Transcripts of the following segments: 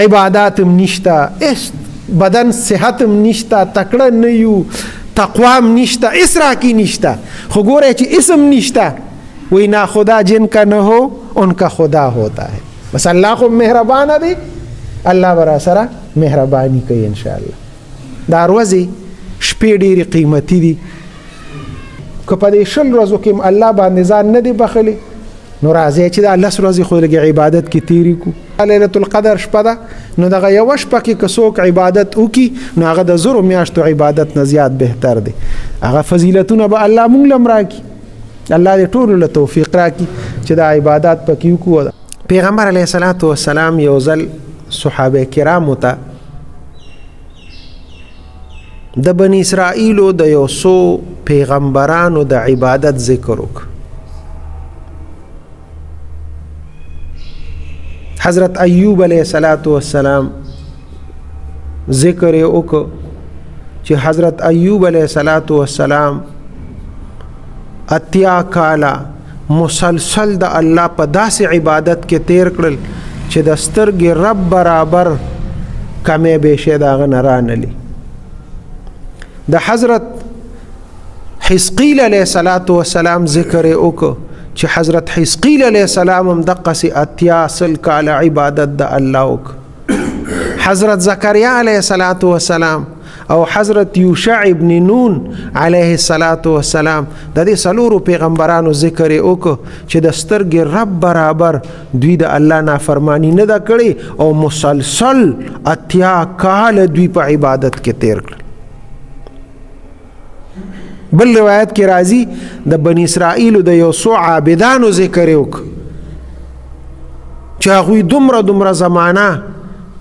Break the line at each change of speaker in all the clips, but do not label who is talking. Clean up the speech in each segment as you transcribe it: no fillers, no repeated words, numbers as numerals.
عبادات هم نشته، بدن صحت هم نشته، تکړه نه یو، تقوا هم نشته، اسرا کی نشته. خو ګوره چې اسم نشته، وی نا خدا جن کا نہ ہو ان کا خدا ہوتا ہے. بس اللہ خو مهربانه دی، الله برا سره مهربانی کوي ان شاء الله. دا ورځې شپې ډېرې قیمتي دي. که په دې 20 ورځو کې الله باندې ځان نه دی بخلی، نو راځي چې دا 10 ورځې خو لږ عبادت کې تیری کو. ليله القدر شپه ده، نو دغه یو شپه کې که څوک عبادت وکي، نو هغه د 1000 میاشتو عبادت نه زیات بهتر دی. هغه فضیلتونه به الله مونږ لم راکړي. الله دې ټولو له توفیق راکړي چې دا عبادت پکې وکړو. پیغمبر علیه الصلاۃ والسلام یو ځل صحابه کرامو ته د بنی اسرائیلو د یو څو پیغمبرانو د عبادت ذکر وکړ. حضرت ایوب علیه السلام ذکر وکړ چې حضرت ایوب علیه السلام 80 کاله مسلسل د الله په داسې عبادت کې تیر کړل چې د سترګې رب برابر کمې بېشې د هغه نه رانلي. د حضرت حزقیل علیه السلام ذکر وکړ چې حضرت حزقیل علیه السلام هم دقسې 80 کاله عبادت د الله وکړ. حضرت زکریا علیه السلام او حضرت یوشع ابن نون علیه السلام د دې څلورو پیغمبرانو ذکر وکړ چې د سترګې رب برابر دوی د الله نافرمانی نه ده کړې او مسلسل 80 کال دوی په عبادت کې تیر کړل. بل روایت کې راځي د بنی اسرائیلو د یو څو عابدانو ذکر وکړ چې هغوی دومره زمانہ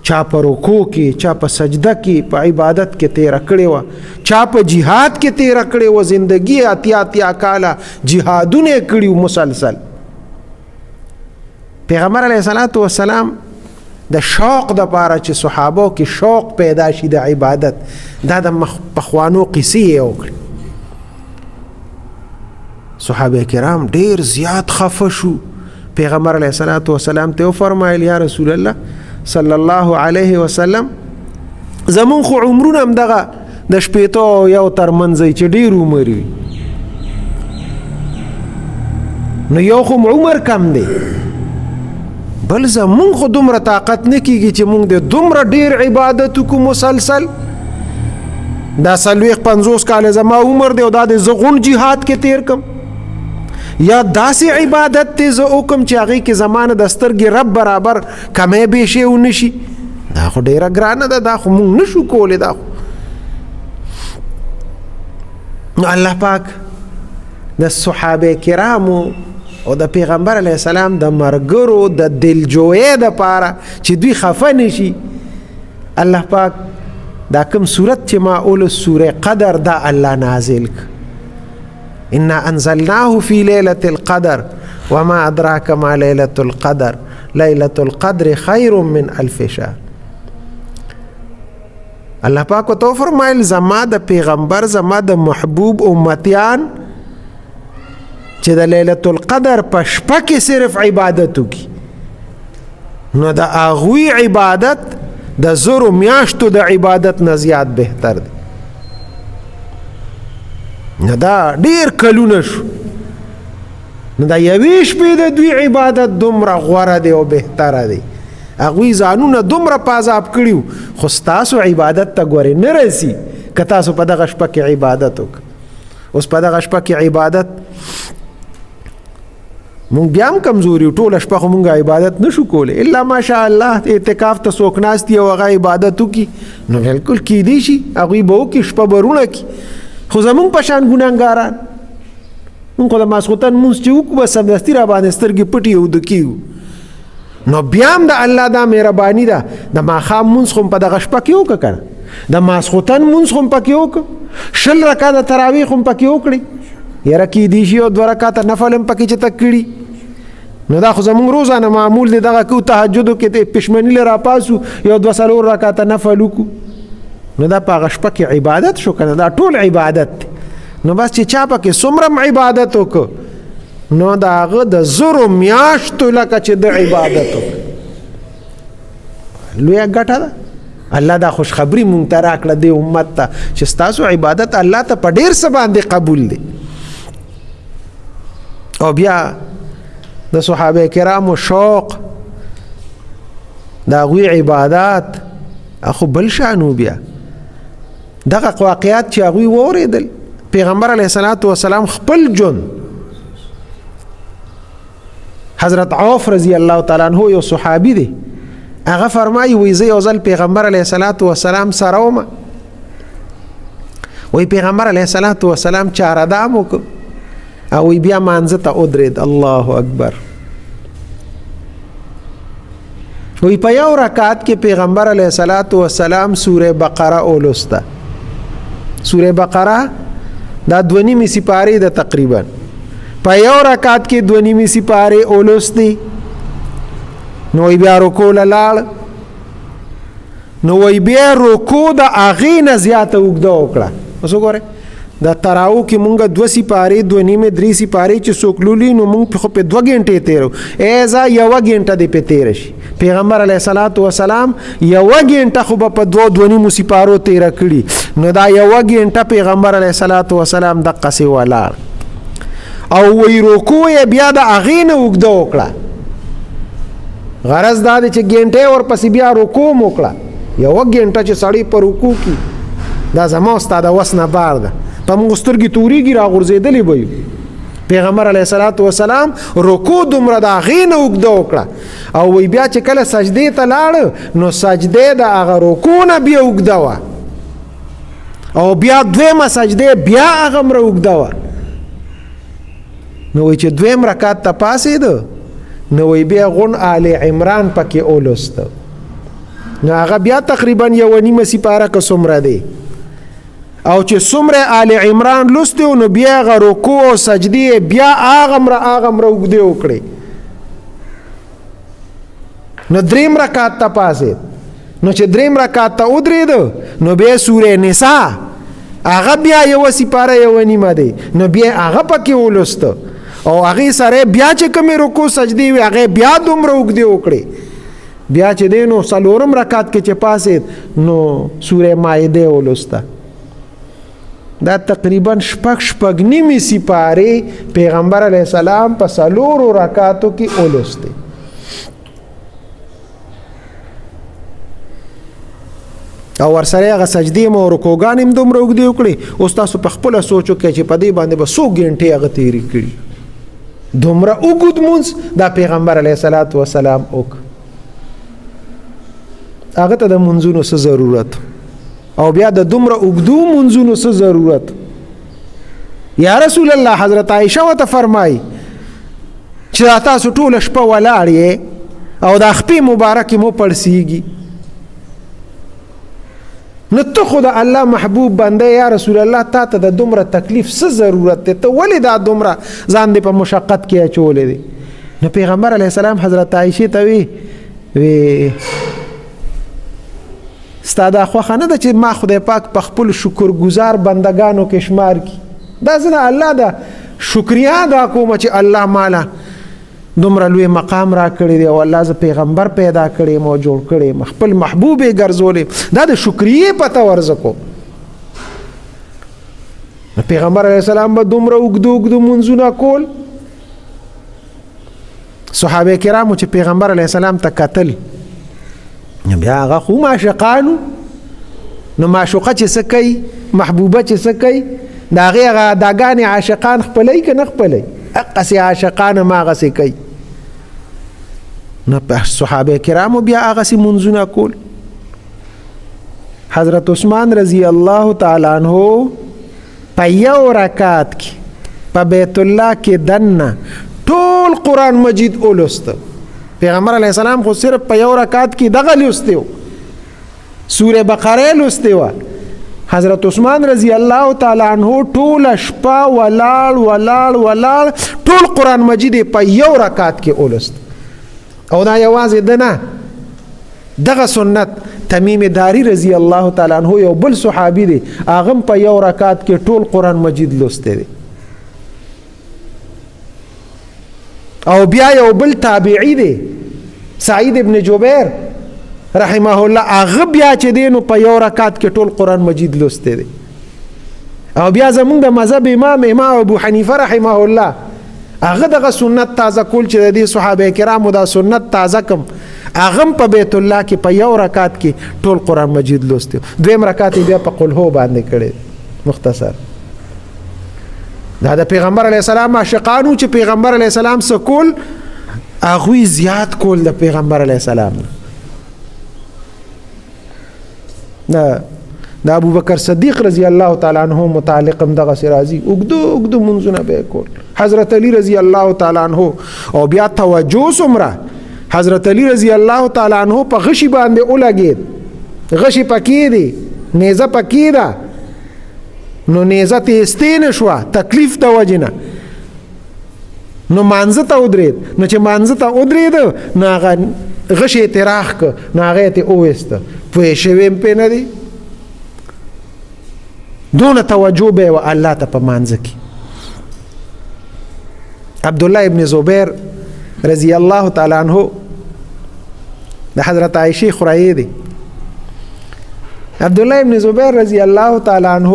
چا په رکوع کې، چا په سجده کې، په عبادت کې تیره کړې وه، چا په جهاد کې تیره کړې وه، زندگی 80 کاله جهادونه یې کړي مسلسل. پیغمبر علیه السلام د شوق د پاره چې صحابو کې شوق پیدا شي د عبادت، دا د پخوانو قصې یې وکړي. صحابه کرام ډیر زیات خفه شو. پیغمبر علیه السلام ته فرمایل یا رسول الله صلی الله علیه وسلم، زمون خو عمرونه هم دغه د شپېتو یو ترمنځ چې ډیر عمر وي، نو یو خو عمر کم دی، بل زمون خو دومره طاقت نه کیږي چې مونږ د دومره ډیر عبادت وکړو مسلسل. دا 50 کاله زما عمر دی او دا د زغون جهاد کې تیر کم، یا داسې عبادت ته زه وکم چې هغې کې زمانه د سترګې رب برابر کمی بیشې ونه شي. دا خو ډیره ګرانه ده، دا خو مونږ نشو کولی. دا خو نو الله پاک د صحابه کرامو او د پیغمبر علیه السلام د مرګرو د دلجویۍ دپاره چې دوی خفه نشي، الله پاک دا کوم صورت چې ما اول سوره قدر دا الله نازل ک. انا انزلناه في ليلة القدر وما ادراك ما ليلة القدر ليلة القدر خير من 1000 شهر. الله پاک تو فرمایل زما د پیغمبر، زما د محبوب امتیان چې د ليلة القدر په شپه کې صرف عبادت وکړي، نو د هغوی عبادت د 1000 میاشتو د عبادت نه زیات بهتر دی. نو دا ډیر کلونه شو، نو دا یوې شپې د دوی عبادت دومره غوره دی او بهتره دی. هغوی ځانونه دومره په عذاب کړي، خو ستاسو عبادت ته ګورې نه رسي که تاسو په دغه شپه کې عبادت وکړه. اوس په دغه شپه کې عبادت مونږ بیا هم کمزوري یو، ټوله شپه خو مونږ عبادت نشو کولی، الا ماشاء الله اعتکاف ته څوک ناست دي او هغه عبادت وکړي، نو بالکل کیدی شي هغوی به وکړي، شپه به رونه کړي. خو زمونږ په شان ګناهګاران مونږ خو د ماسخوتن مونځ چې وکړو بس سمدستي را باندې سترګې پټې اوده کېږو. نو بیا هم د الله دا مهرباني ده، د ماښام مونځ خو په دغه شپه کې وکړه که نه، د ماسخوتن مونځ خو پکې وکړه، 20 رکعته تراویح خو پکې وکړي، یاره کیدی شي یو 2 رکعته نفل هم پکې چې ته کړي. نو دا خو زمونږ روزانه معمول دی، دغه کو تهجدو کې پښمني له راپاسو یو 2 رکعته نفل وکړو، نو دا په هغه شپه کې عبادت شو که نه، دا ټول عبادت دی. نو بس چې چا پکې څومره عبادت وکړو، نو د هغه د 1000 میاشتو لکه چې د عبادت وکړو. لویه ګټه ده. الله دا خوشخبری مونږ ته راکړه دې امت ته چې ستاسو عبادت الله ته په ډېر څه باندې قبول دی. او بیا د صحابه کرامو شوق د هغوی عبادات خو بل شانو. بیا دغه واقعات چې هغوی واورېدل، پیغمبر علیه الصلاة والسلام خپل ژوند، حضرت عوف رضی الله تعالی عنہ یو صحابي دی، هغه فرمایي وایي زه یو ځل پیغمبر علیه الصلاة والسلام سره وم، وایي پیغمبر علیه الصلاة والسلام چارهدام وکړ او وایي بیا مانځه ته ودرېد. الله اکبر. وی په یو رکعت کې پیغمبر علیه الصلاة والسلام سوره بقره اولسته. سوره بقره دا 2.5 سپارې ده تقریبا. په یو رکعت کې 2.5 سپارې اولستی. نو وی بیا رکوع لاړ، نو وی بیا رکوع د هغې نه زیاته اوږده وکړه. اوس وګورئ دا تراو کې مونږ 2 سپارې 2.5 3 سپارې چې څوک لولي نو مونږ خو په 2 غنټې تیرو، ایزا 1 غنټه دې په تیر شي. پیغمبر علیه الصلاة والسلام 1 غنټه خو په 2.5 سپارو تیر کړي، نو دا 1 غنټه پیغمبر علیه الصلاة والسلام دقه سي ولاړ او وی رکوع بیا د هغې نه اوږده وکړه. غرض دا دی چې غنټه ورپسې بیا رکوع م وکړه. 1 غنټه چې سړی په رکوع کې، دا زما ستا د وس نه بار ده، په موږ سترګې تورېږي راغورځېدلې به یو. پیغمبر علیه الصلاة والسلام رکوع دومره د هغې نه اوږده وکړه او وی بیا چې کله سجدې ته لاړ نو سجدې د هغه رکوع نه بیا اوږده وه او بیا دویمه سجدې بیا هغومره اوږده وه. نو وی چې دویم رکعت ته پاڅېده نو وی بیا غون آل عمران پکې اولسته. نو هغه بیا تقریبا 1.5 سپاره که څومره دی او چې څومره آل عمران لوستی نو بیا هغه رکوع او سجدې بیا هغومره اوږدې وکړې. نو 3 رکعت ته پاڅېد، نو چې 3 رکعت ته ودرېده نو بیا سوره نساء هغه بیا 1 سپاره 1.5 دی، نو بیا هغه پکې ولسته او هغې سره بیا چې کومې رکوع سجدې وي هغې بیا دومره اوږدې وکړې. بیا چې دی نو 4م رکعت کې چې پاڅېد نو سوره مائده ولسته. دا تقریبا 6.5 سپارې پیغمبر علیه السلام په 4 رکعاتو کې اولسته. او ورسره هغه سجدې مو رکوعګانې هم دومره اوږدې وکړې. اوس تاسو په خپله سوچ وکړئ چې په دې باندې به څو غنټې هغه تېرې کړي. دومره اوږد مونځ دا پیغمبر علیه الصلاة والسلام وکړ. هغه ته د منځونو څه ضرورت او بیا د دومره اوږدو منځونو څه ضرورت. یا رسول الله حضرت عایشه ورته فرمایي چې تاسو ټوله شپه ولاړ یې او د خپې مبارکې مو پړسیږي، نو ته خو د الله محبوب بنده یا رسول الله تا ته د دومره تکلیف څه ضرورت دی؟ ته ولې دا دومره ځان دې په مشقت کې اچولی دی؟ نو پیغمبر علیه السلام حضرت عایشې ته وی ستا دا خوښه نه ده چې ما خدای پاک په خپل شکرګزار بندگانو کې شمار کړي؟ دا زه د الله د شکریا ادا کوم چې الله مالا دومره لوی مقام را کړی دی او الله زه پیغمبر پیدا کړی یم او جوړ کړی یم، خپل محبوب یې ګرځولی، دا د شکریې پته ورزه کو. پیغمبر علیه السلام به دومره اوږدو اوږدو منځونه کول. صحابه کرامو چې پیغمبر علیه السلام ته کتل بیا هغه خو معشوقانو، نو معشوقه چې څه کوي، محبوبه چې څه کوي، د هغې هغه اداګانې عاشقان خپلوي که نه خپلوي؟ هغسې عاشقان هم هغسې کوي. نو صحابه کرامو بیا هغسې منځونه کول. حضرت عثمان رضی الله تعالی عنہ په یو رکعت کې په بیت الله کې دننه ټول قرآن مجید اولسته. پیغمبر علیه السلام خو صرف په یو رکعت کې دغه لوستی و، سوره بقره لوستی و. حضرت عثمان رضی الله تعالی عنہ ټوله شپه ولاړ ټول قرآن مجید په یو رکعت کې اولست. او دا یوازې ده نه، دغه سنت تمیم داری رضی الله تعالی عنہ یو بل صحابي دی، هغه په یو رکعت کې ټول قرآن مجید لوستی دی. او بیا یو بل تابعی دی سعید ابن جبیر رحمه الله هغه بیا چې دی نو په یو رکعت کې ټول قرآن مجید لوستی دی. او بیا زمونږ د مذهب امام ابو حنیفه رحمه الله هغه دغه سنت تازه کول چې د دې صحابه کرامو دا سنت تازه کم، هغه په بیت الله کې په یو رکعت کې ټول قرآن مجید لوستی. دویم رکعت بیا په قل هو باندې کړی مختصر. دا د پیغمبر علیه السلام عاشقانو چې پیغمبر علیه السلام څه کول هغوی زیات کول د پیغمبر علیه السلام. دا ابو بکر صدیق رضی الله تعالی عنہ متعلق هم دغه راځي اوږدو منځونه به کول. حضرت علی رضی الله تعالی عنہ او بیا توجه سمره حضرت علی رضی الله تعالی عنہ په غشي باندې ولګید، غشي پکې دی، نیزه پکې ده، نو نیزه ته استین شو تکلیف د وجنه، نو مانزه ته ودرید، نو چې مانزه ته ودرید نو هغه غشي تراخ ک، نو هغه ته اوست په شویم په نه دی دون توجه به الله ته په مانزه کې. عبد الله ابن زبیر رضی الله تعالی عنہ د حضرت عائشہ خورایې دی. عبد الله ابن زبیر رضی الله تعالی عنہ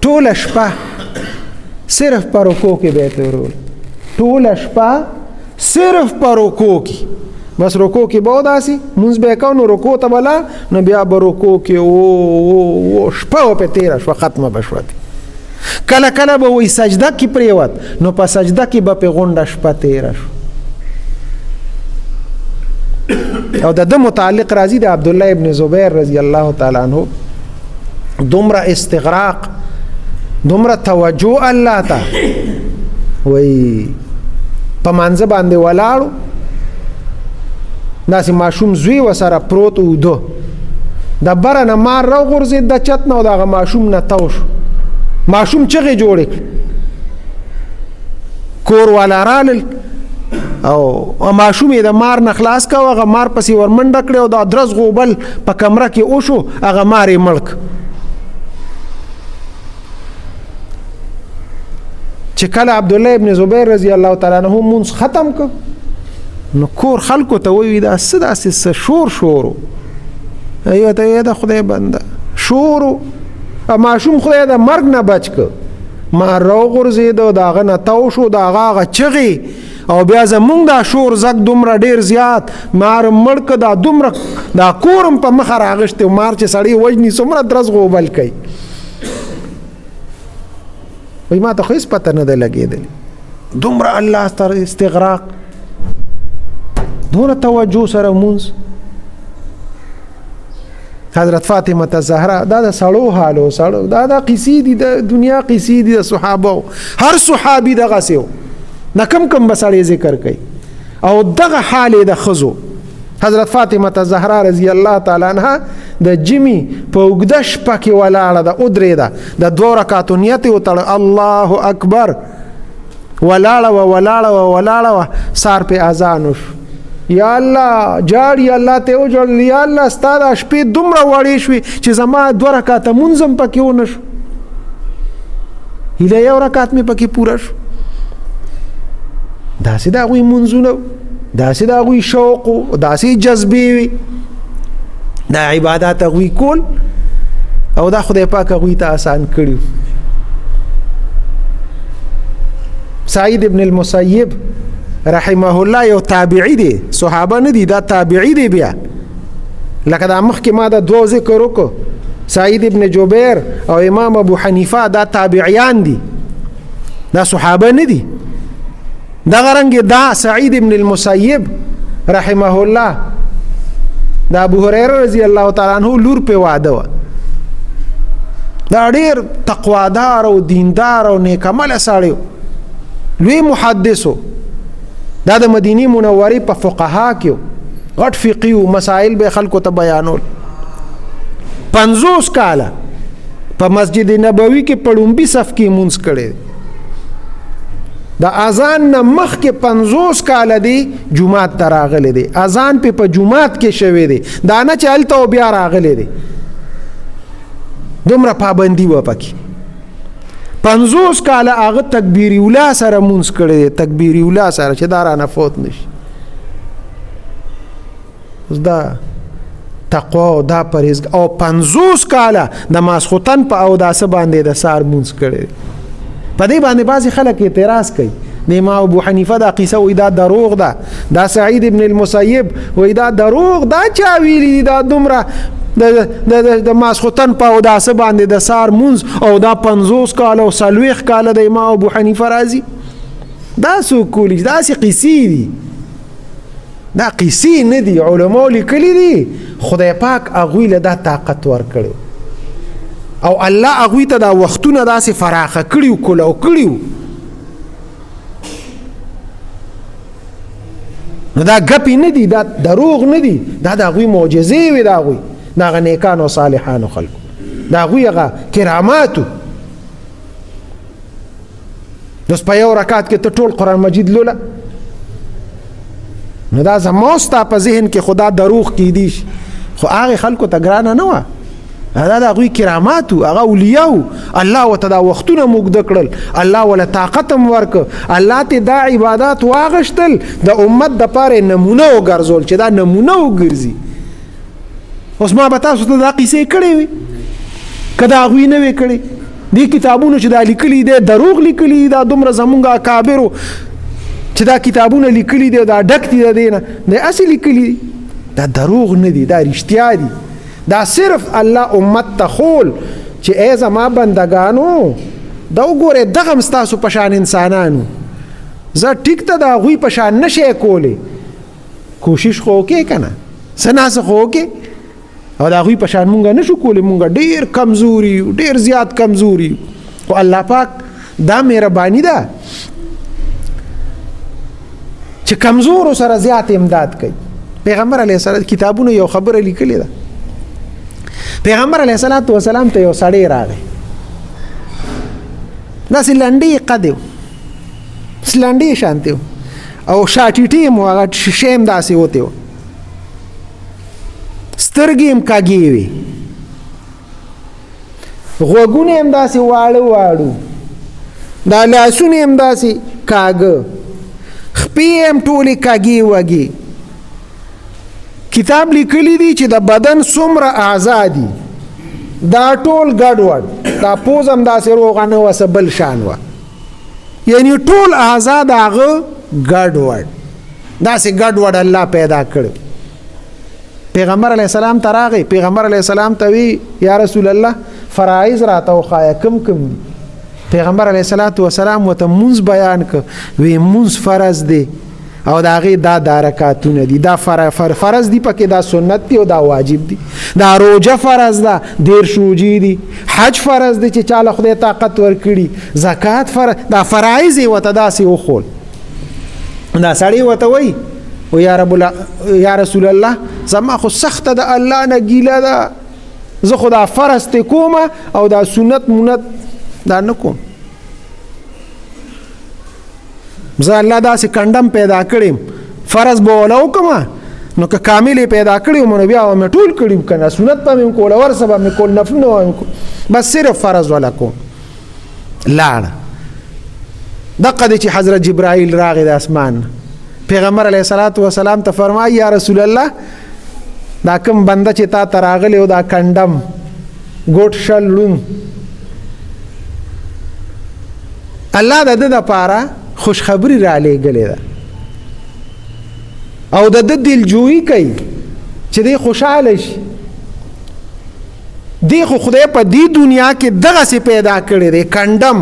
ټول شپه صرف پر رکوع کې بیت ورول، ټول شپه صرف پر رکوع کې، بس رکوع کې به داسي مونږ به کو نو رکوع ته بلا نو بیا به رکوع کې او شپه په تیر شو ختمه بشوت. کله کله به وې سجده کې پریوت نو په سجده کې به په غونډه شپه تیر شو. او د متعلق راضی د عبد الله ابن زبیر رضی الله تعالی عنہ دومره استغراق، دومره توجه الله ته وای په منځ باندې ولاړو، داسې ماشوم زوی وسره پروت و دو د بره نه مار را غورځېد د چت نه او دغه ماشوم نه تو شو. ماشوم چغې جوړې کړې، کور والا رالل او ماشوم یې د مار نه خلاص کړ، هغه مار پسې ورمنډه کړې او د ادرس غوبل په کمره کې وشو، هغه مار یې مړ کړ. چې کله عبد الله ابن زبیر رضی الله تعالی عنہ مونږ ختم کړ نو کور خلکو ته وی دا څه داسې شورو ایوه ته یې د خدای بنده شورو ماشوم خدای د مرګ نه بچ کړ، ما راغورځېد د هغه نه تو شو، د هغه چغې او بیا زمونږ دا شور زګ دومره ډېر زیات مار مړ کړ، دا دومره دا کورم په مخه راغشتی مار چې سړی وژني څومره درز غوبل کوي. وای ما ته خو هېڅ پته نه ده لګېدلې، دومره الله سره استغراق، دونه توجه سره مونځ. حضرت فاطمه الزهرا دا د سړو حالو سړو دا قصې دي د دنیا قصې دي د صحابه، هر صحابي دغه سیو نه کم بسړی ذکر کوي. او دغه حال د خزو حضرت فاطمه الزهرا رضی الله تعالی عنها د جمی په اوږده شپه کې ولاړه ده، ودرېده، د 2 رکعاتو نیت یې وتړه، الله اکبر، ولاړه وه سار په اذان وشو. یا الله جاړ یا الله ته وجړل، یا الله ستا د شپې دومره وړې شوې چې زما 2 رکعاته مونځ هم پکې ونه شو، هیله 1 رکعت مې پکې پوره شو. داسې د هغوی منځونه، داسې د هغوی شوق، داسې جذبې وي، دا عبادات هغوی کول او دا خدای پاک هغوی ته آسان کړي. سعید ابن المسیب رحمه الله یو تابعی دی، صحابه نه دی، دا تابعی دی. بیا لکه دا مخکې ما دا 2 ذکر وکړو، سعید ابن جبیر او امام ابو حنیفه دا تابعیان دي، دا صحابه نه دي. دغه رنګ دا سعید ابن المسیب رحمه الله دا ابو هريره رضی الله تعالی عنہ لور په واده و، دا ډیر تقوادار او دیندار او نیک عمل سړی، لوی محدثو، دا د مدینه منورې په فقها کې غټ فقهي مسائل به خلکو ته بیانول. 50 کاله په مسجد نبوي کې په لومبي صف کې مونځ کړی، د اذان نه مخکې 50 کاله دی جمعات ته راغلی دی، اذان په جمعات کې شوی دی، دا نه چې هلته بیا راغلی دی، دومره پابندي و پکې. 50 کاله هغه تکبیر اولا سره مونځ کړی دی، تکبیر اولا سره چې دا رانه فوت نشي. دا تقوا او دا پرهیز او 50 کاله د ماسخوتن په اوداسه باندې د سار مونږ کړي. په دې باندې بعضی خلک اعتراض کوي. د امام ابو حنیفه دا قصه وې دا دروغ ده، دا سعید ابن المسیب وې دا دروغ، دا چا ویلي دا دومره د ماسخوتن په اوداسه باندې د سار مونږ او دا 50 کاله او 40 کاله د امام ابو حنیفه راځي. دا څوک کولی؟ دا سې قصې دي، دا قصې نه دي، علماء لیکلي دي. خدای پاک هغوی له دا طاقت ورکړو او الله هغوی ته دا وختونه داسې فراخه کړي و کلو کړي و. نو دا ګپې نه دي، دا دروغ نه دي، دا د هغوی معجزې وې د هغوی د هغه نیکانو او صالحانو خلکو، د هغوی هغه کراماتو. اوس په یو رکعت کې ته ټول قرآن مجید لوله، نو دا زما ستا په ذهن کې خدا دروغ کیدی شي، خو هغه خلکو ته ګرانه نه وه. دا د هغوی کراماتو، هغه اولیاو. الله ورته دا وختونه موږده کړل، الله وله طاقت هم ورکړ، الله ته دا عبادات واغشتل د امت دپاره نمونه وګرځول چې دا نمونه وګرځي. اوس ما به تاسو ته دا قیسې کړې وي که د هغوی نه وې کړې. دې کتابونو چې دا لیکلي دی دروغ لیکلي، دا دومره زمونږ اکابرو چې دا کتابونه لیکلي دی دا ډک دي د دې نه، دا هسې لیکلي دا دروغ نه دي، دا رښتیا دي. دا صرف الله امت ته خول چې ای زما بندگانو دا وګورئ دغه هم ستاسو په شان انسانانو، زه ټیک ته د هغوی په شان نشئ کولی، کوشش خو وکړئ که نه، څه ناڅه خو وکړئ. او د هغوی په شان مونږ نشو کولی، مونږ ډېر کمزوري یو، ډېر زیات کمزوري یو. خو الله پاک دا مهرباني ده چې کمزورو سره زیات امداد کوي. پیغمبر علیه السلام کتابونو یو خبره لیکلې ده. پیغمبر علیه السلام ته یو سړی راغی، داسې لنډې قد و، لنډې شانتې و او شاټیټې م و، هغه شیشې هم داسې وتې و، سترګې هم کږې وې، غوږونه هم داسې واړه واړو، دا لاسونه هم داسې کاږه، خپې هم ټولې کږې وږې. کتاب لیکلی دی چې د بدن څومره اعضا دي دا ټول ګډوډ، دا پوز هم داسې روغه نه وه، څه بل شان وه، یعنی ټول اعضا د هغه ګډوډ، داسې ګډوډ الله پیدا کړی. پیغمبر علیه السلام ته راغی، پیغمبر علیه السلام ته وی یا رسول الله فرایض راته وښایه کم کم دي. پیغمبر علیه السلام ورته مونځ بیان کړ، وی مونځ فرض دی او دا هغې دا رکعتونه دي، دا فرض دي پکې، دا سنت دي او دا واجب دي، دا روجه فرض ده، 10 روجې دي، حج فرض دی چې چاله خدای طاقت ورکړي، زکات فرض، دا فرایض یې ورته داسې وښول. دا سړی ورته وایي و یا رسول الله زما خو سخته د الله نه ګیله ده، زه خو دا فرض ته کومه او دا سنت مونت دا نه کوم، زه الله داسې کندم پیدا کړم، فرض به وله وکړم نو که کامل پیدا کړی وم نو بیا مې ټول کړي که نه، سنت به مې کوله، ورسه به مې کول، نفلونه به مې کول، بس صرف فرض وله کوم. لاړه دقه دی چې حضرت جبرائیل راغی د اسمان، پیغمبر علیه السلام ته فرمایي یا رسول الله دا کوم بنده چې تا ته راغلی و دا کندم ګوټ شل لون، الله د ده دپاره خوشخبری را لېږلې ده او د ده دلجویي کوي چې دی خوشحاله شي. دی خو خدای په دې دنیا کې دغسې پیدا کړی دی کندم،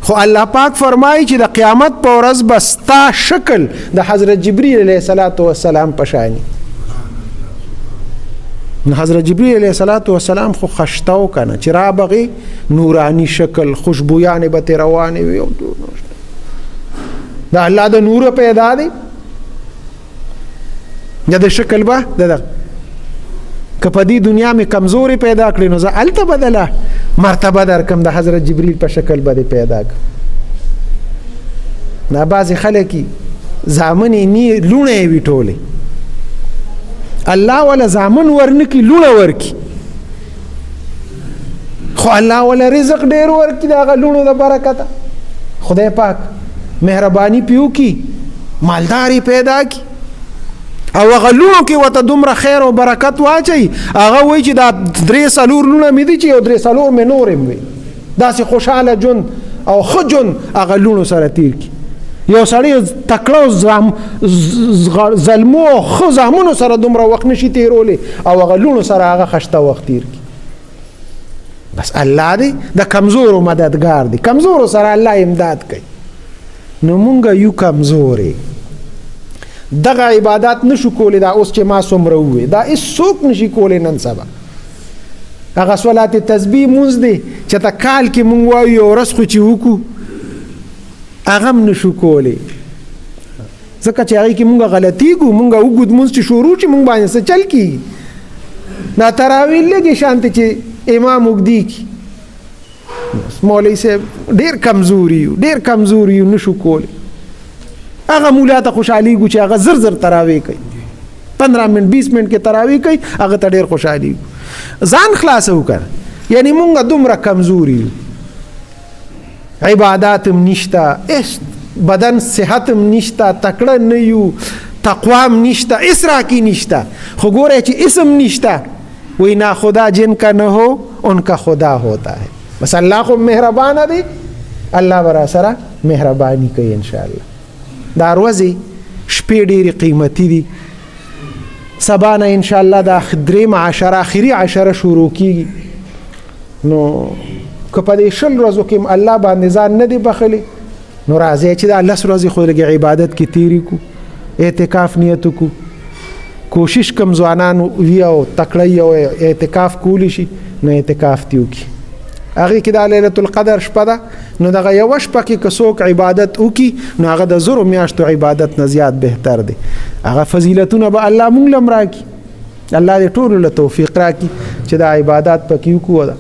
خو الله پاک فرمایي چې د قیامت په ورځ به ستا شکل د حضرت جبریل علیه السلام په شاني. حضرت جبریل علیه السلام خو خشته و که نه چې رابغې نورانی شکل، خوشبویانې به ترې روانې وي، د الله د نور پیدا دی، یا د شکل به دغه که په دې دنیا مې کمزوري پیدا کړې نو زه هلته بدله مرتبه درکم، د حضرت جبریل په شکل به دې پیدا کړم. دا بعضې خلک زامن یې لوڼه یې وي ټولې، الله ولا زامن ورنکي لوڼه ورکي، خو الله ولا رزق ډېر ورکي د هغه لوڼو د برکته. خدای پاک مهرباني پې وکړي، مالداري پیدا کړي. او هغه لونو کې ورته دومره خیر او برکت واچوي، هغه وایي چې دا 3-4 لونه مې دي چې یو 3-4 مې نور هم وي. داسې خوشحاله ژوند او ښه ژوند هغه لونو سره تیر کړي. یو سړی تکړه ظلمو او ښه زامنو سره دومره وخت نشي تیرولی او هغه لونو سره هغه خشته وخت تیر کړي. بس الله دی د کمزورو مددگار دی، کمزورو سره الله امداد کوي. نو مونږ یو کمزورې دغه عبادات نشو کولی، دا اوس چې ما څومره ووی دا هېڅوک نشي کولی نن سبا. هغه صلات تسبیح مونځ دی چې ته کال کې مونږ وایو یو ورځ خو چې وکړو هغه هم نشو کولی، ځکه چې هغې کې مونږ غلطېږو. مونږ اوږد مونځ چې شروع چې مونږ باندې څه چل کېږي. دا تراویح لږې شانتې چې امام اوږدې کړي، مولوي صاحب ډېر کمزوري یو، ډېر کمزوري یو، نشو کولی. هغه مولا ته خوشحالېږو چې هغه زر زر تراویح کوي، 15 منټ 20 منټ کې تراویح کوي، هغه ته ډېر خوشحالېږو. ځان خلاصو کړه، یعنی مونږ دومره کمزوري یو، عبادات هم نشته، بدن صحت هم نشته، تکړه نه یو، تقوا هم نشته، اس راکی نشته. خو ګوره چې اسم نشته، وی نا خدا جن کا نہ ہو ان کا خدا ہوتا ہے. بس الله خو مهربانه دی، الله برا سره مهرباني کوي انشاءالله. دا ورځې شپې ډېرې قیمتي دي. سبا نه انشاءالله دا 3 عشره آخري عشره شروع کیږي. نو که په دې 20 ورځو کې الله باندې ځان نه دی بخلی، نو راځي چې دا 10 ورځې خو لږ عبادت کې تیری کو، اعتکاف نیت کو، کوشش کم ځوانان وي او تکړه او اعتکاف کولی شي، نو اعتکاف تیو کی. هغه کې د ليله القدر شپه ده، نو دغه یو شپه کې که څوک عبادت وکي نو هغه د زرو میاشتو عبادت نه زیات بهتر دی. هغه فضیلتونه به الله مونږ لم راکړي. الله دې ټولو له توفیق راکړي چې دا عبادت پکې وکړو.